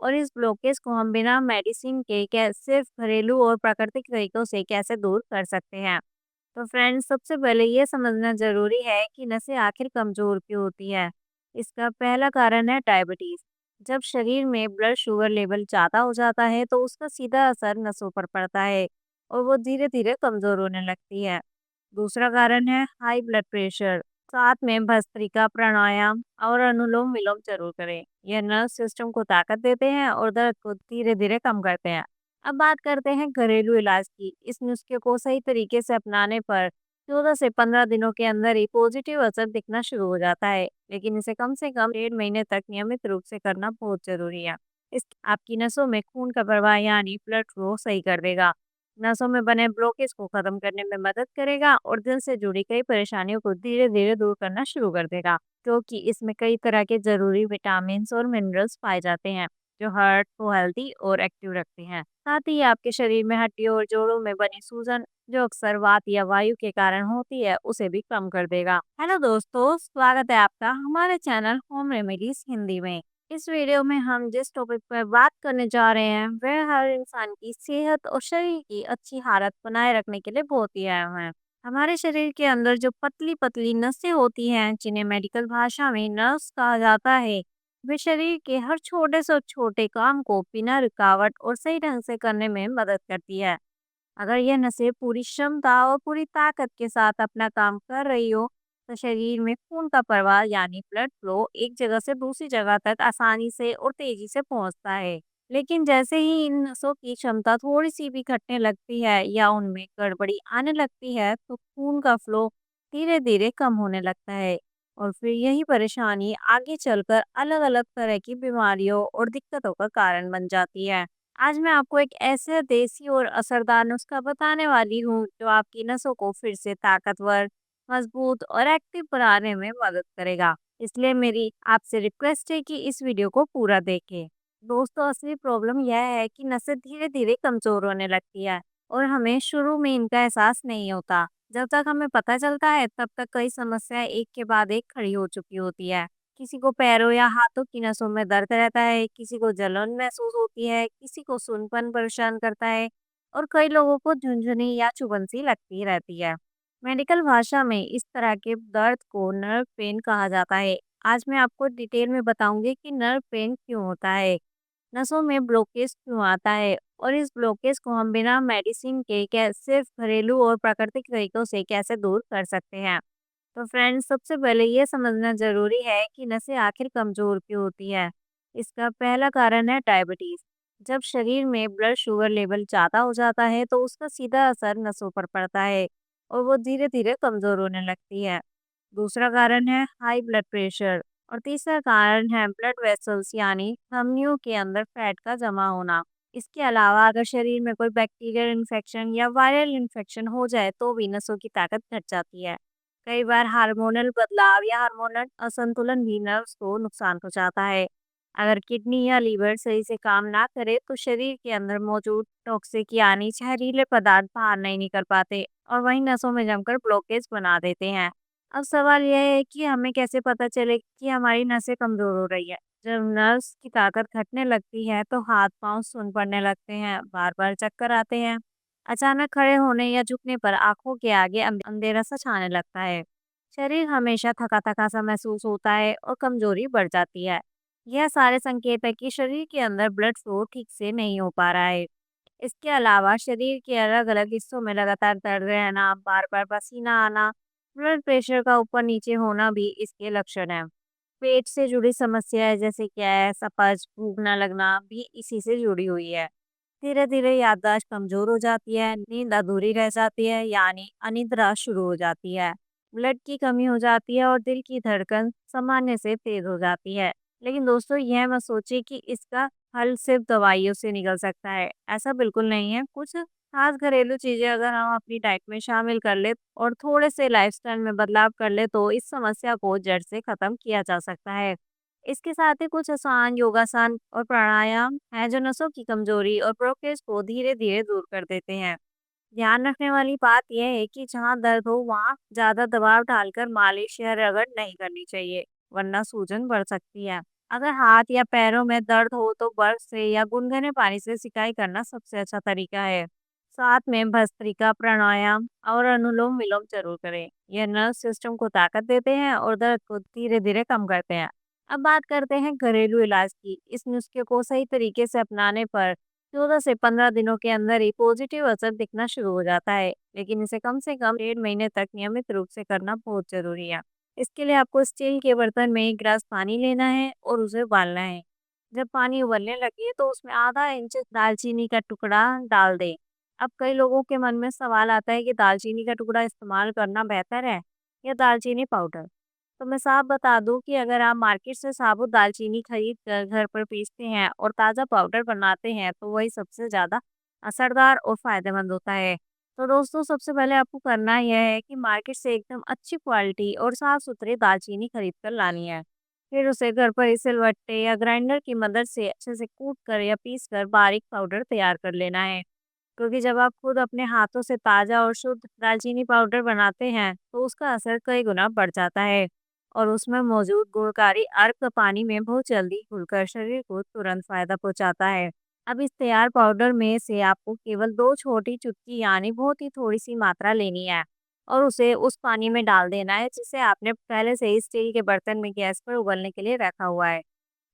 और इस ब्लॉकेज को हम बिना मेडिसिन के सिर्फ घरेलू और प्राकृतिक तरीकों से कैसे दूर कर सकते हैं। तो फ्रेंड्स, सबसे पहले ये समझना जरूरी है कि नसें आखिर कमजोर क्यों होती है। इसका पहला कारण है डायबिटीज। जब शरीर में ब्लड शुगर लेवल ज्यादा हो जाता है तो उसका सीधा असर नसों पर पड़ता है और वो धीरे धीरे कमजोर होने लगती है। दूसरा कारण है हाई ब्लड प्रेशर। साथ में भस्त्रिका, प्राणायाम और अनुलोम विलोम जरूर करें। यह नर्व सिस्टम को ताकत देते हैं और दर्द को धीरे धीरे कम करते हैं। अब बात करते हैं घरेलू इलाज की। इस नुस्खे को सही तरीके से अपनाने पर 14 से 15 दिनों के अंदर ही पॉजिटिव असर दिखना शुरू हो जाता है, लेकिन इसे कम से कम 1.5 महीने तक नियमित रूप से करना बहुत जरूरी है। इस आपकी नसों में खून का प्रवाह यानी ब्लड फ्लो सही कर देगा, नसों में बने ब्लॉकेज को खत्म करने में मदद करेगा और दिल से जुड़ी कई परेशानियों को धीरे धीरे दूर करना शुरू कर देगा, क्योंकि इसमें कई तरह के जरूरी विटामिन और मिनरल्स पाए जाते हैं जो हार्ट को हेल्दी और एक्टिव रखते हैं। साथ ही आपके शरीर में हड्डियों और जोड़ों में बनी सूजन, जो अक्सर वात या वायु के कारण होती है, उसे भी कम कर देगा। हेलो दोस्तों, स्वागत है आपका हमारे चैनल होम रेमेडीज हिंदी में। इस वीडियो में हम जिस टॉपिक पर बात करने जा रहे हैं वह हर इंसान की सेहत और शरीर की अच्छी हालत बनाए रखने के लिए बहुत ही अहम है। हमारे शरीर के अंदर जो पतली पतली नसें होती हैं, जिन्हें मेडिकल भाषा में नर्व्स कहा जाता है, वे शरीर के हर छोटे से छोटे काम को बिना रुकावट और सही ढंग से करने में मदद करती है। अगर यह नसें पूरी क्षमता और पूरी ताकत के साथ अपना काम कर रही हो, तो शरीर में खून का प्रवाह यानी ब्लड फ्लो एक जगह से दूसरी जगह तक आसानी से और तेजी से पहुंचता है। लेकिन जैसे ही इन नसों की क्षमता थोड़ी सी भी घटने लगती है या उनमें गड़बड़ी आने लगती है, तो खून का फ्लो धीरे धीरे कम होने लगता है और फिर यही परेशानी आगे चलकर अलग अलग तरह की बीमारियों और दिक्कतों का कारण बन जाती है। आज मैं आपको एक ऐसे देसी और असरदार नुस्खा बताने वाली हूँ जो आपकी नसों को फिर से ताकतवर, मजबूत और एक्टिव बनाने में मदद करेगा। इसलिए मेरी आपसे रिक्वेस्ट है कि इस वीडियो को पूरा देखें। दोस्तों, असली प्रॉब्लम यह है कि नसें धीरे धीरे कमजोर होने लगती है और हमें शुरू में इनका एहसास नहीं होता। जब तक हमें पता चलता है तब तक कई समस्याएं एक के बाद एक खड़ी हो चुकी होती है। किसी को पैरों या हाथों की नसों में दर्द रहता है, किसी को जलन महसूस होती है, किसी को सूनपन परेशान करता है और कई लोगों को झुनझुनी या चुभन सी लगती रहती है। मेडिकल भाषा में इस तरह के दर्द को नर्व पेन कहा जाता है। आज मैं आपको डिटेल में बताऊंगी कि नर्व पेन क्यों होता है, नसों में ब्लॉकेज क्यों आता है और इस ब्लॉकेज को हम बिना मेडिसिन के सिर्फ घरेलू और प्राकृतिक तरीकों से कैसे दूर कर सकते हैं। तो फ्रेंड्स, सबसे पहले ये समझना जरूरी है कि नसें आखिर कमजोर क्यों होती है। इसका पहला कारण है डायबिटीज। जब शरीर में ब्लड शुगर लेवल ज्यादा हो जाता है तो उसका सीधा असर नसों पर पड़ता है और वो धीरे धीरे कमजोर होने लगती है। दूसरा कारण है हाई ब्लड प्रेशर और तीसरा कारण है ब्लड वेसल्स यानी धमनियों के अंदर फैट का जमा होना। इसके अलावा अगर शरीर में कोई बैक्टीरियल इन्फेक्शन या वायरल इन्फेक्शन हो जाए तो भी नसों की ताकत घट जाती है। कई बार हार्मोनल बदलाव या हार्मोनल असंतुलन भी नर्व्स को नुकसान पहुंचाता है। अगर किडनी या लीवर सही से काम ना करे तो शरीर के अंदर मौजूद टॉक्सिक यानी जहरीले पदार्थ बाहर नहीं निकल पाते और वहीं नसों में जमकर ब्लॉकेज बना देते हैं। अब सवाल यह है कि हमें कैसे पता चले कि हमारी नसें कमजोर हो रही है। जब नर्व्स की ताकत घटने लगती है तो हाथ पांव सुन पड़ने लगते हैं, बार बार चक्कर आते हैं, अचानक खड़े होने या झुकने पर आंखों के आगे अंधेरा सा छाने लगता है, शरीर हमेशा थका थका सा महसूस होता है और कमजोरी बढ़ जाती है। यह सारे संकेत है कि शरीर के अंदर ब्लड फ्लो ठीक से नहीं हो पा रहा है। इसके अलावा शरीर के अलग अलग हिस्सों में लगातार दर्द रहना, बार बार पसीना आना, ब्लड प्रेशर का ऊपर नीचे होना भी इसके लक्षण है। पेट से जुड़ी समस्याएं जैसे गैस, अपच, भूख न लगना भी इसी से जुड़ी हुई है। धीरे धीरे याददाश्त कमजोर हो जाती है, नींद अधूरी रह जाती है यानी अनिद्रा शुरू हो जाती है, ब्लड की कमी हो जाती है और दिल की धड़कन सामान्य से तेज हो जाती है। लेकिन दोस्तों, यह मत सोचिए कि इसका हल सिर्फ दवाइयों से निकल सकता है। ऐसा बिल्कुल नहीं है। कुछ खास घरेलू चीजें अगर हम अपनी डाइट में शामिल कर ले और थोड़े से लाइफस्टाइल में बदलाव कर ले तो इस समस्या को जड़ से खत्म किया जा सकता है। इसके साथ ही कुछ आसान योगासन और प्राणायाम हैं जो नसों की कमजोरी और ब्लॉकेज को धीरे धीरे दूर कर देते हैं। ध्यान रखने वाली बात यह है कि जहाँ दर्द हो वहाँ ज्यादा दबाव डालकर मालिश या रगड़ नहीं करनी चाहिए, वरना सूजन बढ़ सकती है। अगर हाथ या पैरों में दर्द हो तो बर्फ से या गुनगुने पानी से सिकाई करना सबसे अच्छा तरीका है। साथ में भस्त्रिका, प्राणायाम और अनुलोम विलोम जरूर करें। यह नर्व सिस्टम को ताकत देते हैं और दर्द को धीरे धीरे कम करते हैं। अब बात करते हैं घरेलू इलाज की। इस नुस्खे को सही तरीके से अपनाने पर 14 से 15 दिनों के अंदर ही पॉजिटिव असर दिखना शुरू हो जाता है, लेकिन इसे कम से कम 1.5 महीने तक नियमित रूप से करना बहुत जरूरी है। इसके लिए आपको स्टील के बर्तन में 1 गिलास पानी लेना है और उसे उबालना है। जब पानी उबलने लगे तो उसमें आधा इंच दालचीनी का टुकड़ा डाल दें। अब कई लोगों के मन में सवाल आता है कि दालचीनी का टुकड़ा इस्तेमाल करना बेहतर है या दालचीनी पाउडर। तो मैं साफ बता दूं कि अगर आप मार्केट से साबुत दालचीनी खरीद कर घर पर पीसते हैं और ताज़ा पाउडर बनाते हैं तो वही सबसे ज़्यादा असरदार और फायदेमंद होता है। तो दोस्तों, सबसे पहले आपको करना यह है कि मार्केट से एकदम अच्छी क्वालिटी और साफ सुथरी दालचीनी खरीद कर लानी है। फिर उसे घर पर ही सिलबट्टे या ग्राइंडर की मदद से अच्छे से कूट कर या पीस कर बारीक पाउडर तैयार कर लेना है। क्योंकि जब आप खुद अपने हाथों से ताज़ा और शुद्ध दालचीनी पाउडर बनाते हैं तो उसका असर कई गुना बढ़ जाता है और उसमें मौजूद गुणकारी अर्क पानी में बहुत जल्दी घुलकर शरीर को तुरंत फायदा पहुंचाता है। अब इस तैयार पाउडर में से आपको केवल 2 छोटी चुटकी यानी बहुत ही थोड़ी सी मात्रा लेनी है और उसे उस पानी में डाल देना है जिसे आपने पहले से ही स्टील के बर्तन में गैस पर उबलने के लिए रखा हुआ है।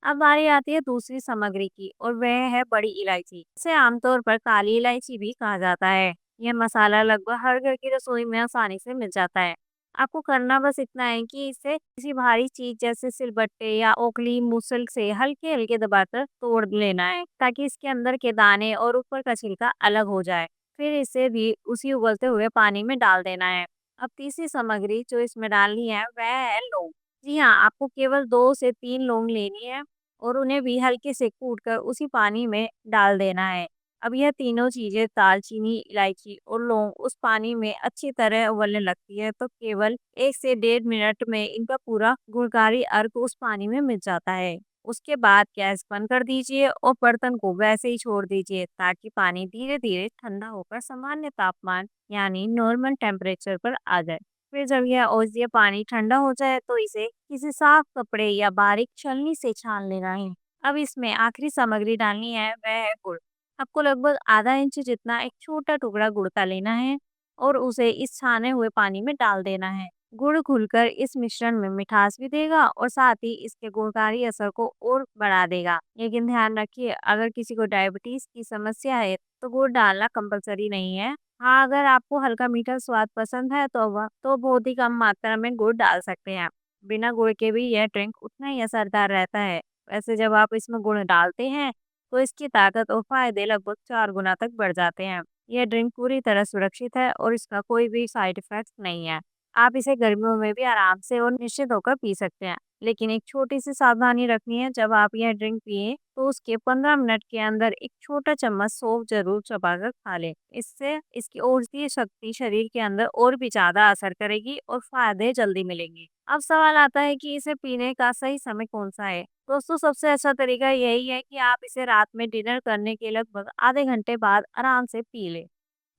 अब बारी आती है दूसरी सामग्री की और वह है बड़ी इलायची। इसे आमतौर पर काली इलायची भी कहा जाता है। यह मसाला लगभग हर घर की रसोई में आसानी से मिल जाता है। आपको करना बस इतना है कि इसे किसी भारी चीज जैसे सिलबट्टे या ओखली मुसल से हल्के हल्के दबाकर तोड़ लेना है ताकि इसके अंदर के दाने और ऊपर का छिलका अलग हो जाए। फिर इसे भी उसी उबलते हुए पानी में डाल देना है। अब तीसरी सामग्री जो इसमें डालनी है वह है लौंग। जी हाँ, आपको केवल 2 से 3 लौंग लेनी है और उन्हें भी हल्के से कूटकर उसी पानी में डाल देना है। अब यह तीनों चीज़ें दालचीनी, इलायची और लौंग उस पानी में अच्छी तरह उबलने लगती है तो केवल 1 से 1.5 मिनट में इनका पूरा गुणकारी अर्क उस पानी में मिल जाता है। उसके बाद गैस बंद कर दीजिए और बर्तन को वैसे ही छोड़ दीजिए ताकि पानी धीरे-धीरे ठंडा होकर सामान्य तापमान यानी नॉर्मल टेम्परेचर पर आ जाए। फिर जब यह ओसिया पानी ठंडा हो जाए तो इसे किसी साफ कपड़े या बारीक छलनी से छान लेना है। अब इसमें आखिरी सामग्री डालनी है वह है गुड़। आपको लगभग आधा इंच जितना एक छोटा टुकड़ा गुड़ का लेना है और उसे इस छाने हुए पानी में डाल देना है। गुड़ घुलकर इस मिश्रण में मिठास भी देगा और साथ ही इसके गुणकारी असर को और बढ़ा देगा। लेकिन ध्यान रखिए, अगर किसी को डायबिटीज की समस्या है तो गुड़ डालना कंपलसरी नहीं है। हाँ, अगर आपको हल्का मीठा स्वाद पसंद है तो बहुत ही कम मात्रा में गुड़ डाल सकते हैं। बिना गुड़ के भी यह ड्रिंक उतना ही असरदार रहता है। वैसे जब आप इसमें गुड़ डालते हैं तो इसकी ताकत और फायदे लगभग 4 गुना तक बढ़ जाते हैं। यह ड्रिंक पूरी तरह सुरक्षित है और इसका कोई भी साइड इफेक्ट नहीं है। आप इसे गर्मियों में भी आराम से और निश्चित होकर पी सकते हैं। लेकिन एक छोटी सी सावधानी रखनी है, जब आप यह ड्रिंक पिए तो उसके 15 मिनट के अंदर एक छोटा चम्मच सौंफ जरूर चबाकर खा लें। इससे इसकी औषधीय शक्ति शरीर के अंदर और भी ज्यादा असर करेगी और फायदे जल्दी मिलेंगे। अब सवाल आता है कि इसे पीने का सही समय कौन सा है। दोस्तों, सबसे अच्छा तरीका यही है कि आप इसे रात में डिनर करने के लगभग आधे घंटे बाद आराम से पी लें।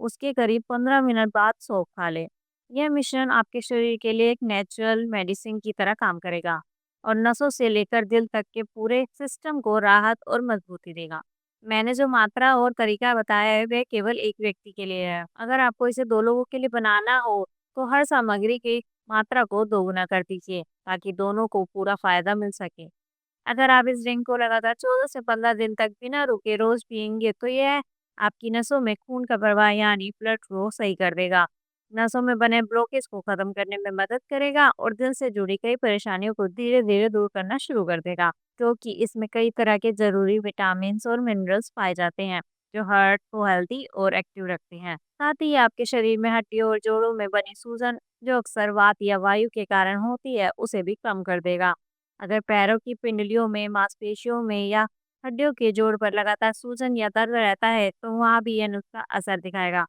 उसके करीब 15 मिनट बाद सौंफ खा लें। यह मिश्रण आपके शरीर के लिए एक नेचुरल मेडिसिन की तरह काम करेगा और नसों से लेकर दिल तक के पूरे सिस्टम को राहत और मजबूती देगा। मैंने जो मात्रा और तरीका बताया है वह केवल एक व्यक्ति के लिए है। अगर आपको इसे 2 लोगों के लिए बनाना हो तो हर सामग्री की मात्रा को दोगुना कर दीजिए ताकि दोनों को पूरा फायदा मिल सके। अगर आप इस ड्रिंक को लगातार 14 से 15 दिन तक बिना रुके रोज पिएंगे तो यह आपकी नसों में खून का प्रवाह यानी ब्लड फ्लो सही कर देगा। नसों में बने ब्लॉकेज को खत्म करने में मदद करेगा और दिल से जुड़ी कई परेशानियों को धीरे धीरे दूर करना शुरू कर देगा, क्योंकि इसमें कई तरह के जरूरी विटामिन और मिनरल्स पाए जाते हैं जो हार्ट को हेल्दी और एक्टिव रखते हैं। साथ ही ये आपके शरीर में हड्डियों और जोड़ों में बनी सूजन जो अक्सर वात या वायु के कारण होती है उसे भी कम कर देगा। अगर पैरों की पिंडलियों में, मांसपेशियों में या हड्डियों के जोड़ पर लगातार सूजन या दर्द रहता है तो वहाँ भी यह नुस्खा असर दिखाएगा।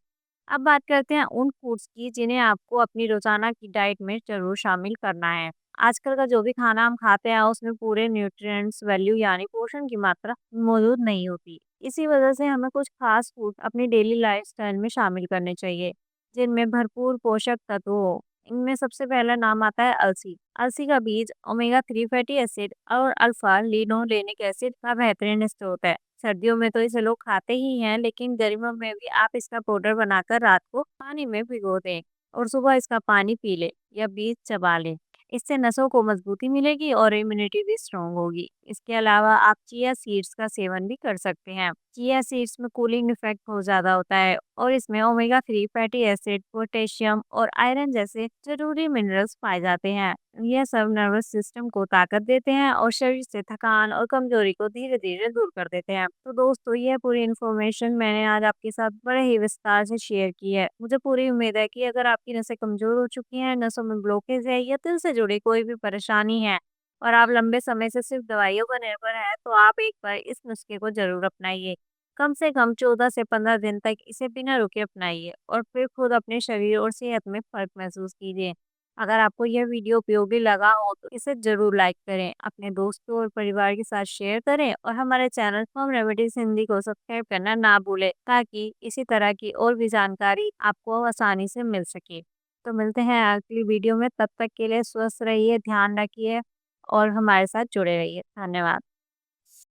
अब बात करते हैं उन फूड्स की जिन्हें आपको अपनी रोजाना की डाइट में जरूर शामिल करना है। आजकल का जो भी खाना हम खाते हैं उसमें पूरे न्यूट्रिएंट्स वैल्यू यानी पोषण की मात्रा मौजूद नहीं होती। इसी वजह से हमें कुछ खास फूड अपनी डेली लाइफस्टाइल में शामिल करने चाहिए जिनमें भरपूर पोषक तत्व हो। इनमें सबसे पहला नाम आता है अलसी। अलसी का बीज ओमेगा 3 फैटी एसिड और अल्फा लिनोलेनिक एसिड का बेहतरीन स्रोत है। सर्दियों में तो इसे लोग खाते ही हैं, लेकिन गर्मियों में भी आप इसका पाउडर बनाकर रात को पानी में भिगो दें और सुबह इसका पानी पी लें या बीज चबा लें। इससे नसों को मजबूती मिलेगी और इम्यूनिटी भी स्ट्रांग होगी। इसके अलावा आप चिया सीड्स का सेवन भी कर सकते हैं। चिया सीड्स में कूलिंग इफेक्ट बहुत ज़्यादा होता है और इसमें ओमेगा 3 फैटी एसिड, पोटेशियम और आयरन जैसे जरूरी मिनरल्स पाए जाते हैं। यह सब नर्वस सिस्टम को ताकत देते हैं और शरीर से थकान और कमजोरी को धीरे धीरे दूर कर देते हैं। तो दोस्तों, यह पूरी इन्फॉर्मेशन मैंने आज आपके साथ बड़े ही विस्तार से शेयर की है। मुझे पूरी उम्मीद है कि अगर आपकी नसें कमजोर हो चुकी हैं, नसों में ब्लॉकेज है या दिल से जुड़ी कोई भी परेशानी है और आप लंबे समय से सिर्फ दवाइयों पर निर्भर है, तो आप एक बार इस नुस्खे को जरूर अपनाइए। कम से कम 14 से 15 दिन तक इसे बिना रुके अपनाइए और फिर खुद अपने शरीर और सेहत में फर्क महसूस कीजिए। अगर आपको यह वीडियो उपयोगी लगा हो तो इसे जरूर लाइक करें, अपने दोस्तों और परिवार के साथ शेयर करें और हमारे चैनल होम रेमेडीज हिंदी को सब्सक्राइब करना ना भूलें, ताकि इसी तरह की और भी जानकारी आपको आसानी से मिल सके। तो मिलते हैं अगली वीडियो में, तब तक के लिए स्वस्थ रहिए, ध्यान रखिए और हमारे साथ जुड़े रहिए। धन्यवाद।